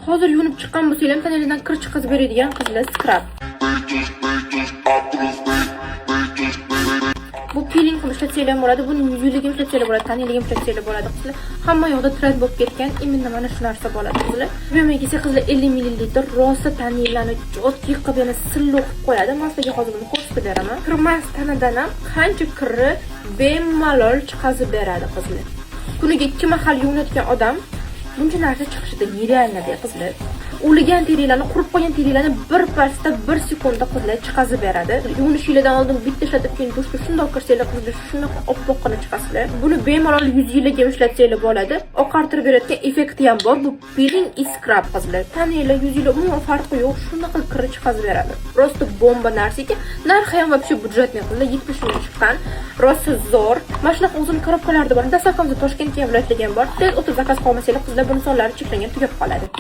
Hozir yuvinib chiqqan bo'lsangiz ham tanangizdan kir chiqazib beradigan qizlar skrab. Bu peeling qilib ishlatsanglar bo'ladi, buni yuzingizga ishlatsanglar bo'ladi, tanangizga ishlatsanglar bo'ladi qizlar. Hamma yoqda trend bo'lib ketgan, imенно mana shu narsa bo'ladi qizlar. Bu yerga kelsa qizlar 50 ml rosa tananglarni jotki qilib yana silliq qilib qo'yadi. Men sizga hozir buni ko'rsatib beraman. Kirmas tanadan ham qancha kirni bemalol chiqazib beradi qizlar. Kuniga 2 mahal yuvinadigan odam buncha narsa chiqishida nerealniy qizlar. O'ligan terilarni, qurib qolgan terilarni bir pasda 1 sekundda qizlar chiqazib beradi. Yuvinishingizdan oldin bitta ishlatib keyin dushga shundoq kirsanglar qizlar shunaqa oppoqqina chiqasizlar. Buni bemalol yuzingizga ishlatsanglar bo'ladi. Oqartirib beradigan effekti ham bor. Bu peeling scrub qizlar. Tananglar, yuzinglar umuman farqi yo'q, shunaqa kir chiqazib beradi. Prosta bomba narsaga. Narxi ham вообще budjetniy qizlar, 70 ming chiqqan. Rosa zo'r. Mana shunaqa o'zini korobkalarda bor. Dastavkamizda Toshkentga ham ulatgan bor. Tez o'tib zakaz qilmasanglar qizlar buni sonlari cheklangan tugab qoladi.